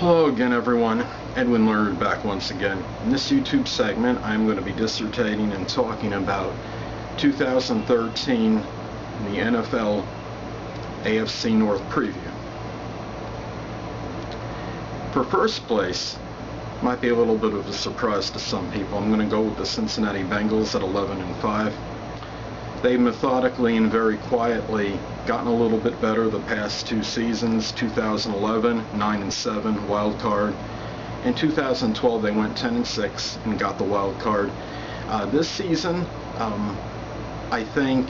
Hello again, everyone. Edwin Learnard back once again. In this YouTube segment, I'm going to be dissertating and talking about 2013 in the NFL AFC North Preview. For first place, might be a little bit of a surprise to some people. I'm going to go with the Cincinnati Bengals at 11-5. They've methodically and very quietly gotten a little bit better the past two seasons. 2011, 9-7, wild card. In 2012, they went 10-6 and got the wild card. This season, I think,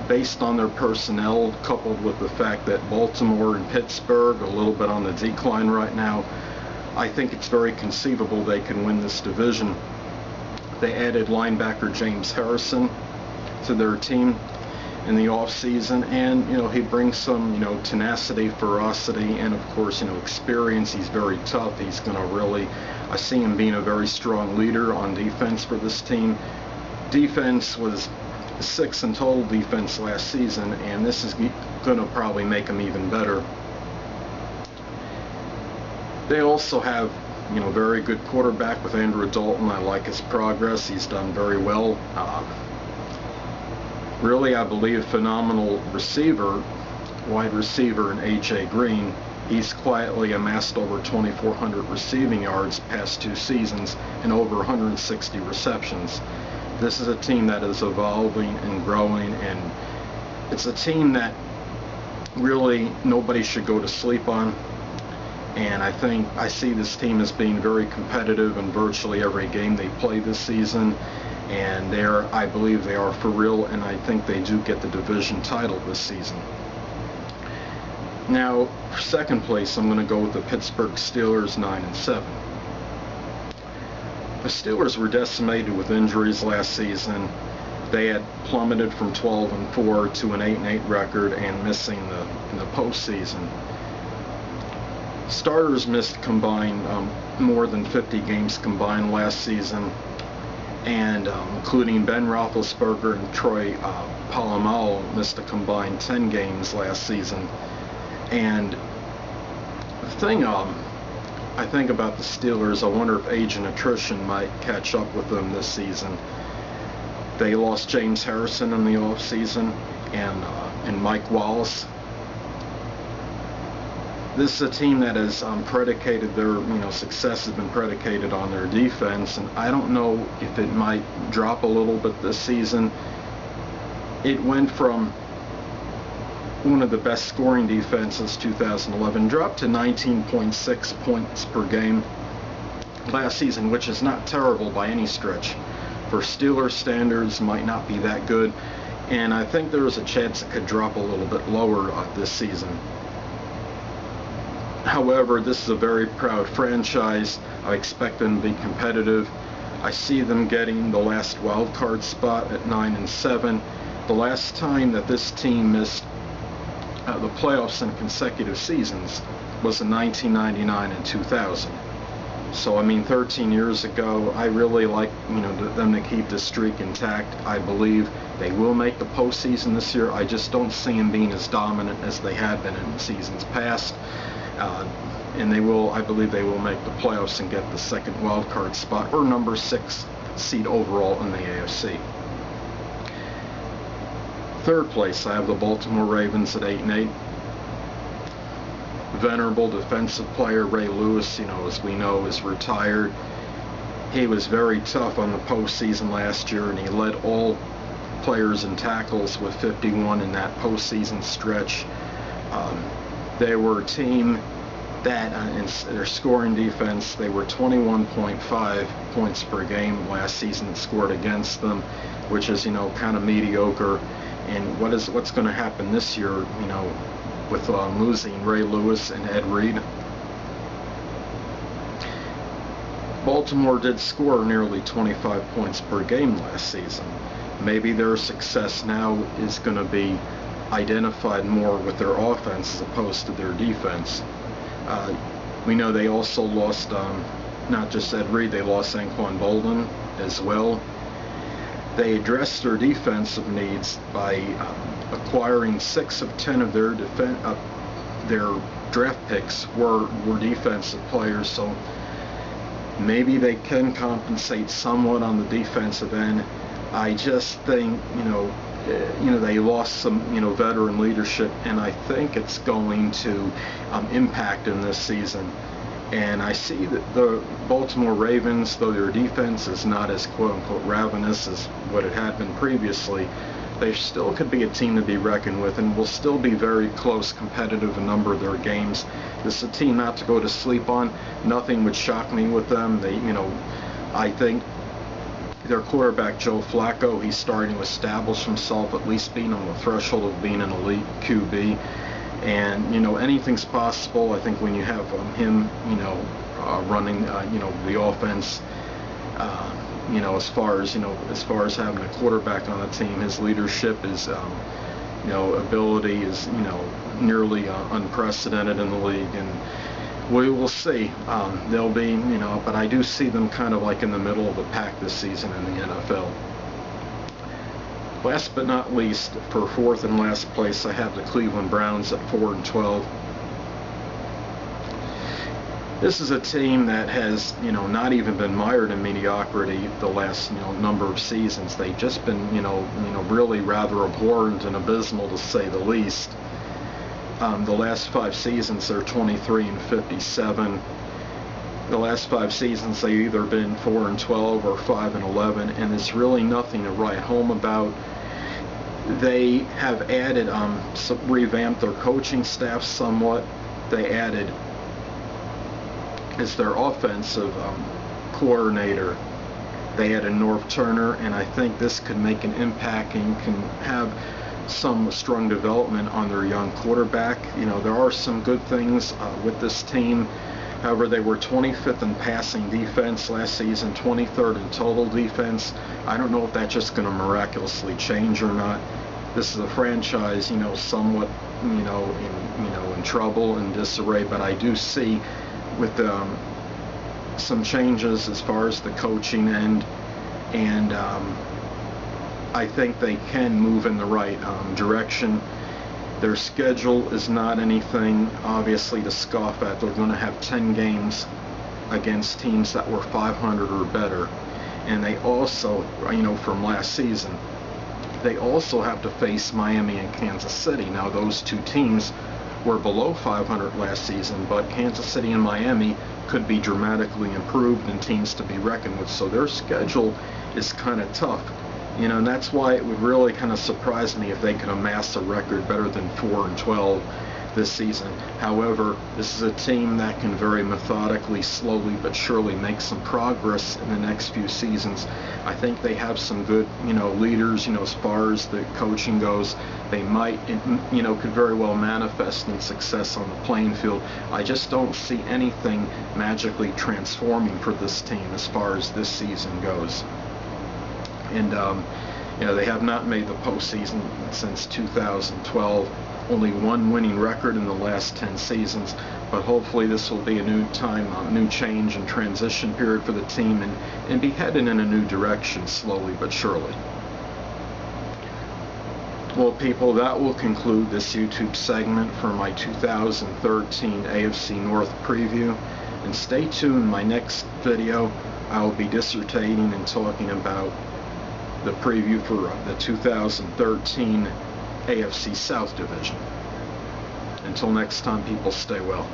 based on their personnel, coupled with the fact that Baltimore and Pittsburgh are a little bit on the decline right now, I think it's very conceivable they can win this division. They added linebacker James Harrison to their team in the offseason, and he brings some tenacity, ferocity, and of course experience. He's very tough. He's going to really, I see him being a very strong leader on defense for this team. Defense was 6th in total defense last season, and this is going to probably make them even better. They also have very good quarterback with Andrew Dalton. I like his progress. He's done very well. Really, I believe, phenomenal receiver, wide receiver in A.J. Green. He's quietly amassed over 2,400 receiving yards past two seasons and over 160 receptions. This is a team that is evolving and growing, and it's a team that really nobody should go to sleep on. And I see this team as being very competitive in virtually every game they play this season. And I believe they are for real, and I think they do get the division title this season. Now, for second place, I'm going to go with the Pittsburgh Steelers, 9-7. The Steelers were decimated with injuries last season. They had plummeted from 12-4 to an 8-8 record and missing in the postseason. Starters missed combined more than 50 games combined last season, and including Ben Roethlisberger and Troy Polamalu missed a combined 10 games last season. And the thing I think about the Steelers, I wonder if age and attrition might catch up with them this season. They lost James Harrison in the offseason and Mike Wallace. This is a team that has predicated their success has been predicated on their defense, and I don't know if it might drop a little bit this season. It went from one of the best scoring defenses 2011, dropped to 19.6 points per game last season, which is not terrible by any stretch. For Steelers standards, might not be that good, and I think there is a chance it could drop a little bit lower this season. However, this is a very proud franchise. I expect them to be competitive. I see them getting the last wild card spot at 9-7. The last time that this team missed the playoffs in consecutive seasons was in 1999 and 2000. So 13 years ago. I really like them to keep this streak intact. I believe they will make the postseason this year. I just don't see them being as dominant as they have been in seasons past. And I believe they will make the playoffs and get the second wild card spot, or number 6 seed overall in the AFC. Third place, I have the Baltimore Ravens at 8-8. Venerable defensive player Ray Lewis, as we know, is retired. He was very tough on the postseason last year, and he led all players in tackles with 51 in that postseason stretch. They were a team that in their scoring defense, they were 21.5 points per game last season scored against them, which is kind of mediocre. And what's going to happen this year, with losing Ray Lewis and Ed Reed? Baltimore did score nearly 25 points per game last season. Maybe their success now is going to be identified more with their offense as opposed to their defense. We know they also lost not just Ed Reed, they lost Anquan Boldin as well. They addressed their defensive needs by acquiring 6 of 10 of their their draft picks were defensive players, so maybe they can compensate somewhat on the defensive end. I just think, they lost some, veteran leadership, and I think it's going to impact in this season. And I see that the Baltimore Ravens, though their defense is not as quote-unquote ravenous as what it had been previously, they still could be a team to be reckoned with and will still be very close, competitive in a number of their games. This is a team not to go to sleep on. Nothing would shock me with them. I think their quarterback, Joe Flacco, he's starting to establish himself, at least being on the threshold of being an elite QB. And, anything's possible. I think when you have him, running, the offense, as far as having a quarterback on the team, his leadership, his, ability is, nearly unprecedented in the league. And we will see. They'll be, but I do see them kind of like in the middle of the pack this season in the NFL. Last but not least, for fourth and last place, I have the Cleveland Browns at 4-12. This is a team that has, not even been mired in mediocrity the last, number of seasons. They've just been, really rather abhorrent and abysmal, to say the least. The last 5 seasons, they're 23-57. The last 5 seasons, they've either been 4-12 or 5-11, and there's really nothing to write home about. They have added, revamped their coaching staff somewhat. They added, as their offensive coordinator, they added North Turner, and I think this could make an impact and can have some strong development on their young quarterback. There are some good things with this team. However, they were 25th in passing defense last season, 23rd in total defense. I don't know if that's just going to miraculously change or not. This is a franchise, somewhat, in trouble and disarray. But I do see, with some changes as far as the coaching end, and I think they can move in the right direction. Their schedule is not anything, obviously, to scoff at. They're going to have 10 games against teams that were 500 or better. And they also, from last season, they also have to face Miami and Kansas City. Now, those two teams were below 500 last season, but Kansas City and Miami could be dramatically improved and teams to be reckoned with. So their schedule is kind of tough. And that's why it would really kind of surprise me if they could amass a record better than 4-12 this season. However, this is a team that can very methodically, slowly but surely make some progress in the next few seasons. I think they have some good, leaders, as far as the coaching goes. They might, could very well manifest in success on the playing field. I just don't see anything magically transforming for this team as far as this season goes. And, they have not made the postseason since 2012. Only one winning record in the last 10 seasons. But hopefully this will be a new time, new change and transition period for the team, and be headed in a new direction slowly but surely. Well, people, that will conclude this YouTube segment for my 2013 AFC North Preview. And stay tuned, my next video, I will be dissertating and talking about the preview for the 2013 AFC South Division. Until next time, people, stay well.